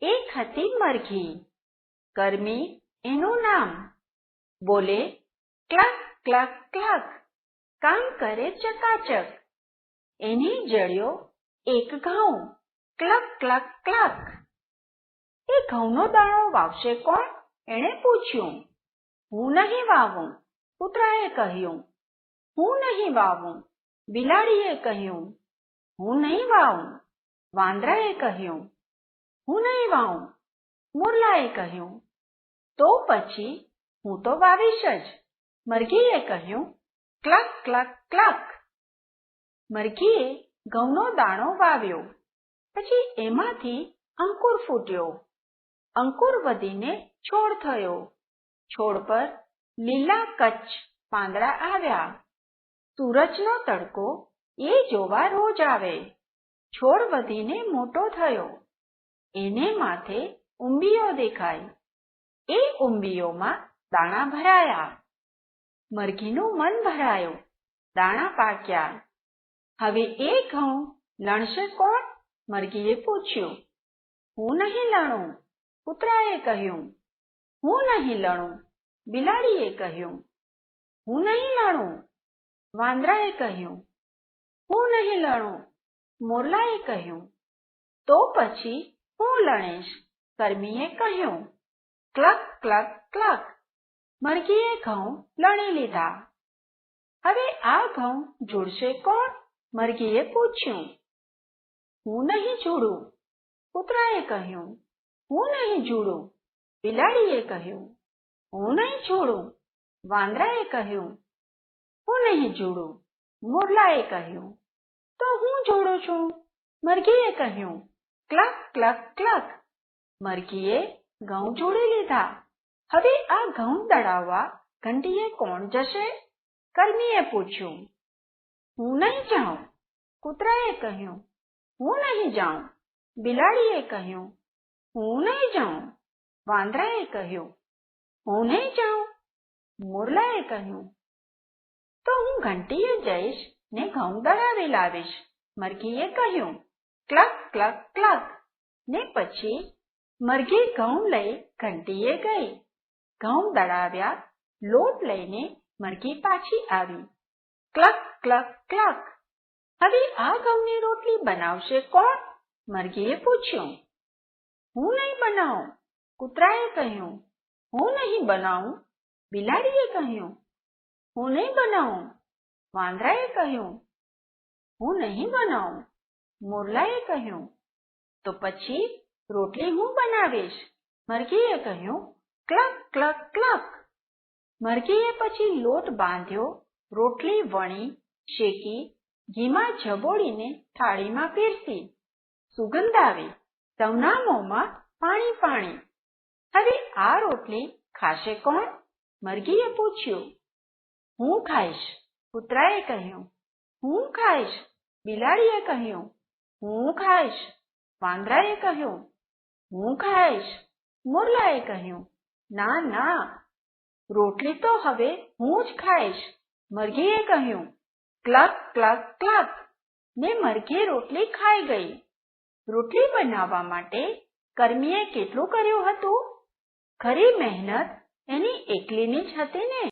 એક હતી મરઘી, કર્મી એનું નામ. બોલે ક્લાક ક્લાક ક્લાક, કામ કરે ચકાચક. એને જડ્યો એક ઘઉં, ક્લક ક્લક ક્લક. એ ઘઉંનો દાણો વાવશે કોણ? એણે પૂછ્યું. હું નહીં વાવું, કૂતરાએ કહ્યું. હું નહીં વાવું, બિલાડીએ કહ્યું. હું નહીં વાવું, વાંદરાએ કહ્યું. હું નહીં વાવું, મોરલાએ કહ્યું. તો પછી હું તો વાવીશ જ, મરઘીએ કહ્યું. ક્લક ક્લક ક્લક. મરઘીએ ઘઉંનો દાણો વાવ્યો. પછી એમાંથી અંકુર ફૂટ્યો. અંકુર વધીને છોડ થયો. છોડ પર લીલા કચ્છ પાંદડા આવ્યા. સૂરજનો તડકો એ જોવા રોજ આવે. છોડ વધીને મોટો થયો. એને માથે ઉંબીઓ દેખાય. એ ઉંબીઓમાં દાણા ભરાયા. મરઘીનું મન ભરાયું. દાણા પાક્યા. હવે એ ઘઉં લણશે કોણ? મરઘીએ પૂછ્યું. હું નહીં લણું, કૂતરાએ કહ્યું. હું નહીં લણું, બિલાડીએ કહ્યું. હું નહીં લણું, વાંદરાએ કહ્યું. હું નહીં લણું, મોરલાએ કહ્યું. તો પછી હું લણીશ, કર્મીએ કહ્યું. ક્લક ક્લક ક્લક. મરઘીએ ઘઉં લણી લીધા. હવે આ ઘઉં જોડશે કોણ? મરઘીએ પૂછ્યું. હું નહીં જોડું, કૂતરાએ કહ્યું. હું નહીં જોડું, બિલાડીએ કહ્યું. હું નહીં જોડું, વાંદરાએ કહ્યું. હું નહીં જોડું, મોરલાએ કહ્યું. તો હું જોડું છું, મરઘીએ કહ્યું. ક્લક ક્લક ક્લક. મરઘીએ ઘઉં જોડી લીધા. હવે આ ઘઉં દળાવવા ઘંટીએ કોણ જશે? કર્મીએ પૂછ્યું. હું નહીં જાઉં, કૂતરાએ કહ્યું. હું નહીં જાઉં, બિલાડીએ કહ્યું. હું નહીં જાઉં, વાંદરાએ કહ્યું. હું નહીં જાઉં, મોરલાએ કહ્યું. તો હું ઘંટીએ જઈશ ને ઘઉં દળાવી લાવીશ, મરઘીએ કહ્યું. ક્લક ક્લક ક્લક. ને પછી મરઘી ઘઉં લઈ ઘંટીએ ગઈ. ઘઉં દળાવ્યા. લોટ લઈને મરઘી પાછી આવી. ક્લક ક્લક ક્લક. હવે આ ઘઉંની રોટલી બનાવશે કોણ? મરઘીએ પૂછ્યું. હું નહીં બનાવું, કૂતરાએ કહ્યું. હું નહીં બનાવું, બિલાડીએ કહ્યું. હું નહીં બનાવું, વાંદરાએ કહ્યું. હું નહીં બનાવું, મોરલાએ કહ્યું. તો પછી રોટલી હું બનાવીશ, મરઘીએ કહ્યું. ક્લક ક્લક ક્લક. મરઘીએ પછી લોટ બાંધ્યો. રોટલી વણી, શેકી, ઘીમાં ઝબોડીને થાળીમાં પીરસી. સુગંધ આવી. સૌના મોંમાં પાણી પાણી. હવે આ રોટલી ખાશે કોણ? મરઘીએ પૂછ્યું. હું ખાઈશ, કૂતરાએ કહ્યું. હું ખાઈશ, બિલાડીએ કહ્યું. હું ખાઈશ, વાંદરાએ કહ્યું. હું ખાઈશ, મોરલાએ કહ્યું. ના ના, રોટલી તો હવે હું જ ખાઈશ, મરઘીએ કહ્યું. ક્લક ક્લક ક્લક. ને મરઘી રોટલી ખાઈ ગઈ. રોટલી બનાવવા માટે કર્મીએ કેટલું કર્યું હતું? ખરી મહેનત એની એકલીની જ હતી ને.